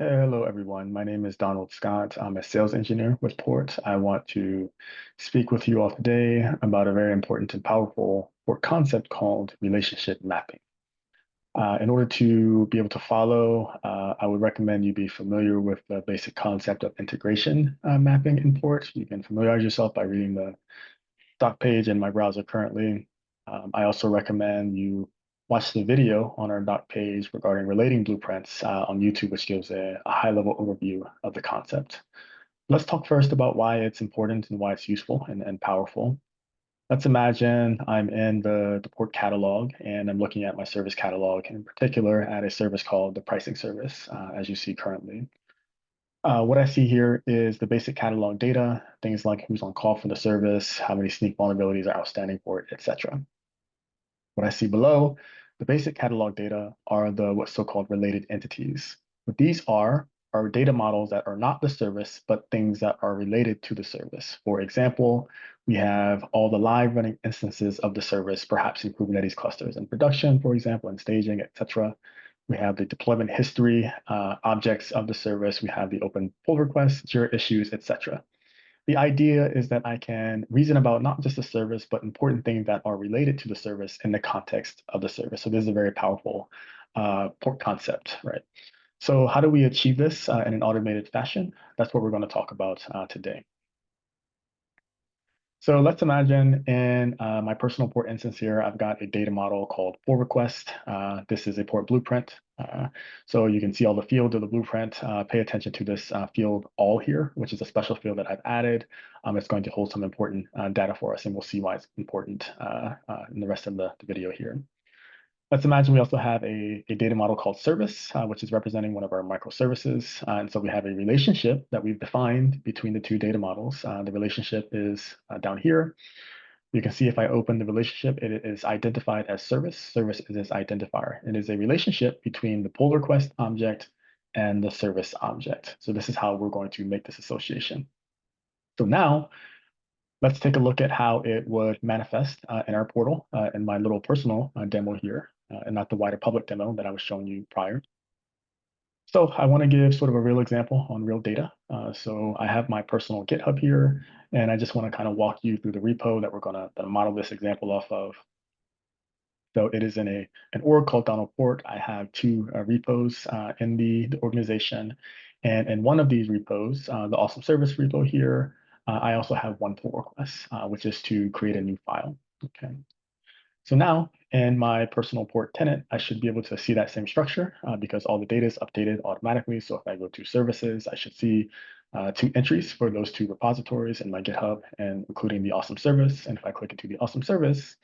Hello, everyone. My name is Donald Scott. I'm a sales engineer with Port. I want to speak with you all today about a very important and powerful Port concept called relationship mapping. In order to be able to follow, I would recommend you be familiar with the basic concept of integration mapping in Port. You can familiarize yourself by reading the stock page in my browser currently. I also recommend you watch the video on our doc page regarding relating blueprints on YouTube, which gives a high-level overview of the concept. Let's talk first about why it's important and why it's useful and powerful. Let's imagine I'm in the Port catalog and I'm looking at my service catalog, in particular at a service called the pricing service, as you see currently. What I see here is the basic catalog data, things like who's on call for the service, how many sneak vulnerabilities are outstanding for it, etc. What I see below, the basic catalog data are the what's so-called related entities. What these are data models that are not the service, but things that are related to the service. For example, we have all the live running instances of the service, perhaps in Kubernetes clusters in production, for example, in staging, etc. We have the deployment history objects of the service. We have the open pull requests, Jira issues, etc. The idea is that I can reason about not just the service, but important things that are related to the service in the context of the service. So this is a very powerful port concept, right? So how do we achieve this in an automated fashion? That's what we're going to talk about today. So let's imagine in my personal port instance here, I've got a data model called pull request. This is a port blueprint. So you can see all the fields of the blueprint. Pay attention to this field all here, which is a special field that I've added. It's going to hold some important data for us, and we'll see why it's important in the rest of the video here. Let's imagine we also have a data model called service, which is representing one of our microservices. And so we have a relationship that we've defined between the two data models. The relationship is down here. You can see if I open the relationship, it is identified as service. Service is its identifier. It is a relationship between the pull request object and the service object. So this is how we're going to make this association. So now let's take a look at how it would manifest in our portal in my little personal demo here, and not the wider public demo that I was showing you prior. So I want to give sort of a real example on real data. So I have my personal GitHub here, and I just want to kind of walk you through the repo that we're going to model this example off of. So it is in an org called Donald Port. I have two repos in the organization. And in one of these repos, the awesome service repo here, I also have one pull request, which is to create a new file. Okay. So now in my personal port tenant, I should be able to see that same structure because all the data is updated automatically. So if I go to services, I should see two entries for those two repositories in my GitHub, and including the awesome service. And if I click into the awesome service,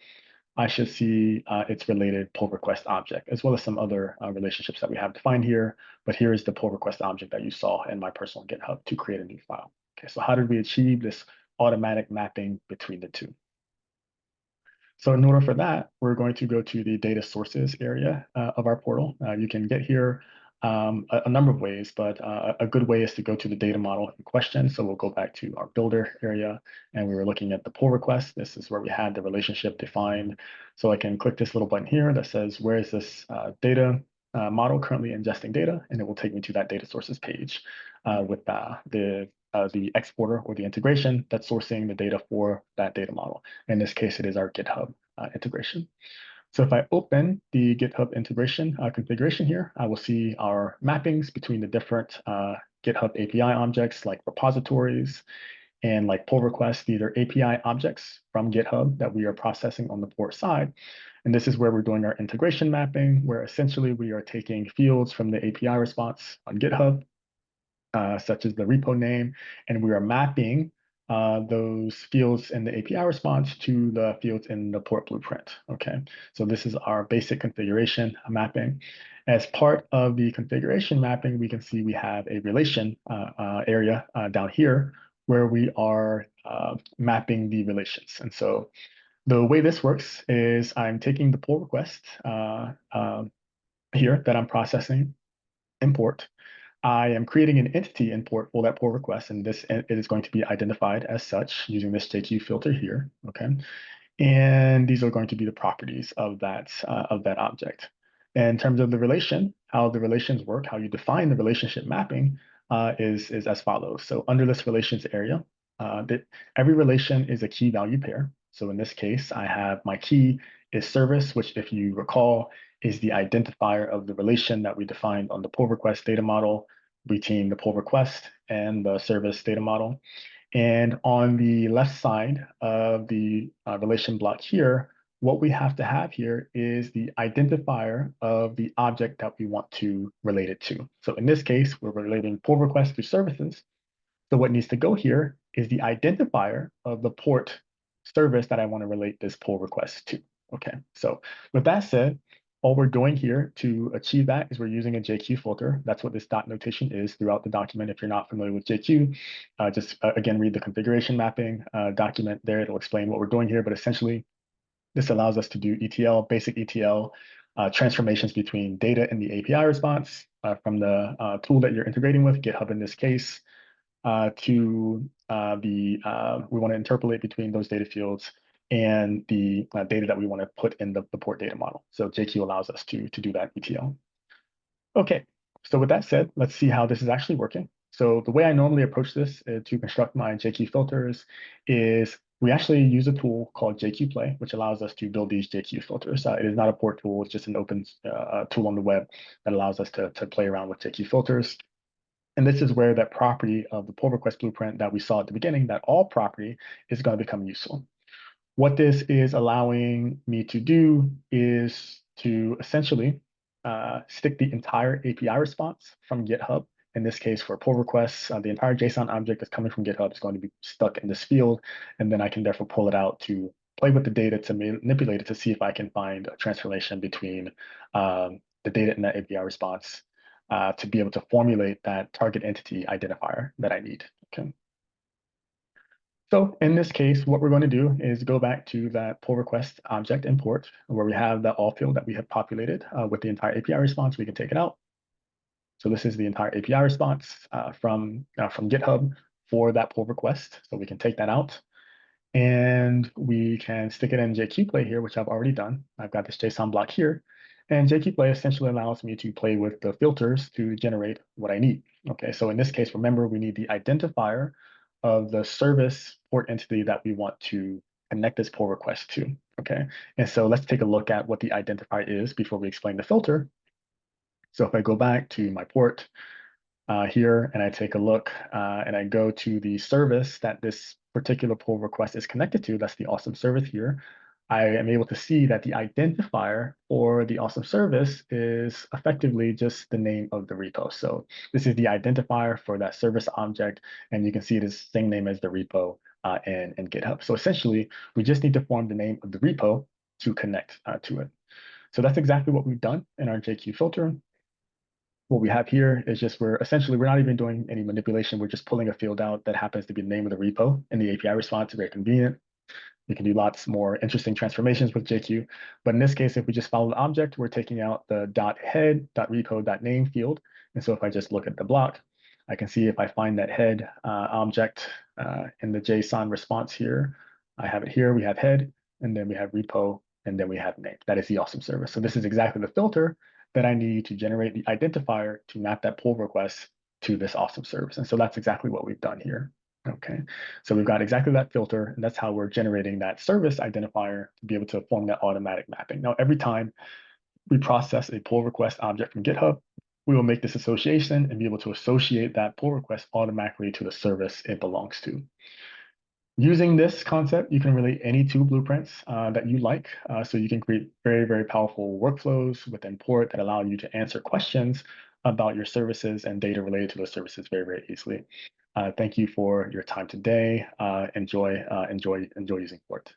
I should see its related pull request object, as well as some other relationships that we have defined here. But here is the pull request object that you saw in my personal GitHub to create a new file. Okay, so how did we achieve this automatic mapping between the two? So in order for that, we're going to go to the data sources area of our portal. You can get here a number of ways, but a good way is to go to the data model in question. So we'll go back to our builder area, and we were looking at the pull request. This is where we had the relationship defined. So I can click this little button here that says, where is this data model currently ingesting data? And it will take me to that data sources page with the exporter or the integration that's sourcing the data for that data model. In this case, it is our GitHub integration. So if I open the GitHub integration configuration here, I will see our mappings between the different GitHub API objects like repositories and like pull requests. These are API objects from GitHub that we are processing on the port side. And this is where we're doing our integration mapping, where essentially we are taking fields from the API response on GitHub, such as the repo name, and we are mapping those fields in the API response to the fields in the port blueprint. Okay, so this is our basic configuration mapping. As part of the configuration mapping, we can see we have a relation area down here where we are mapping the relations. And so the way this works is I'm taking the pull request here that I'm processing import. I am creating an entity import for that pull request, and it is going to be identified as such using this JQ filter here, okay? And these are going to be the properties of that object. In terms of the relation, how the relations work, how you define the relationship mapping is as follows. So under this relations area, that every relation is a key value pair. So in this case, I have my key is service, which if you recall, is the identifier of the relation that we defined on the pull request data model between the pull request and the service data model. And on the left side of the relation block here, what we have to have here is the identifier of the object that we want to relate it to. So in this case, we're relating pull requests to services. So what needs to go here is the identifier of the port service that I want to relate this pull request to. Okay, so with that said, all we're doing here to achieve that is we're using a JQ filter. That's what this dot notation is throughout the document. If you're not familiar with JQ, just again, read the configuration mapping document there. It'll explain what we're doing here, but essentially this allows us to do ETL, basic ETL, transformations between data and the API response from the tool that you're integrating with, GitHub in this case, we want to interpolate between those data fields and the data that we want to put in the port data model. So JQ allows us to do that ETL. Okay, so with that said, let's see how this is actually working. So the way I normally approach this to construct my JQ filters is we actually use a tool called JQ Play, which allows us to build these JQ filters. It is not a port tool, it's just an open tool on the web that allows us to play around with JQ filters. And this is where that property of the pull request blueprint that we saw at the beginning, that all property is going to become useful. What this is allowing me to do is to essentially stick the entire API response from GitHub. In this case, for pull requests, the entire JSON object that's coming from GitHub is going to be stuck in this field. And then I can therefore pull it out to play with the data to manipulate it to see if I can find a transformation between the data in that API response to be able to formulate that target entity identifier that I need. Okay. So in this case, what we're going to do is go back to that pull request object import where we have the all field that we have populated with the entire API response. We can take it out. So this is the entire API response from GitHub for that pull request. So we can take that out and we can stick it in JQ Play here, which I've already done. I've got this JSON block here. And JQ Play essentially allows me to play with the filters to generate what I need. Okay, so in this case, remember, we need the identifier of the service port entity that we want to connect this pull request to. Okay, and so let's take a look at what the identifier is before we explain the filter. So if I go back to my port here and I take a look and I go to the service that this particular pull request is connected to, that's the awesome service here, I am able to see that the identifier for the awesome service is effectively just the name of the repo. So this is the identifier for that service object, and you can see it is the same name as the repo in GitHub. So essentially, we just need to form the name of the repo to connect to it. So that's exactly what we've done in our JQ filter. What we have here is just we're not even doing any manipulation. We're just pulling a field out that happens to be the name of the repo in the API response. Very convenient. We can do lots more interesting transformations with JQ. But in this case, if we just follow the object, we're taking out the .head.repo.name field. And so if I just look at the block, I can see if I find that head object in the JSON response here, I have it here. We have head, and then we have repo, and then we have name. That is the awesome service. So this is exactly the filter that I need to generate the identifier to map that pull request to this awesome service. And so that's exactly what we've done here. Okay, so we've got exactly that filter, and that's how we're generating that service identifier to be able to form that automatic mapping. Now, every time we process a pull request object from GitHub, we will make this association and be able to associate that pull request automatically to the service it belongs to. Using this concept, you can relate any two blueprints that you like. So you can create very, very powerful workflows within Port that allow you to answer questions about your services and data related to those services very, very easily. Thank you for your time today. Enjoy using Port.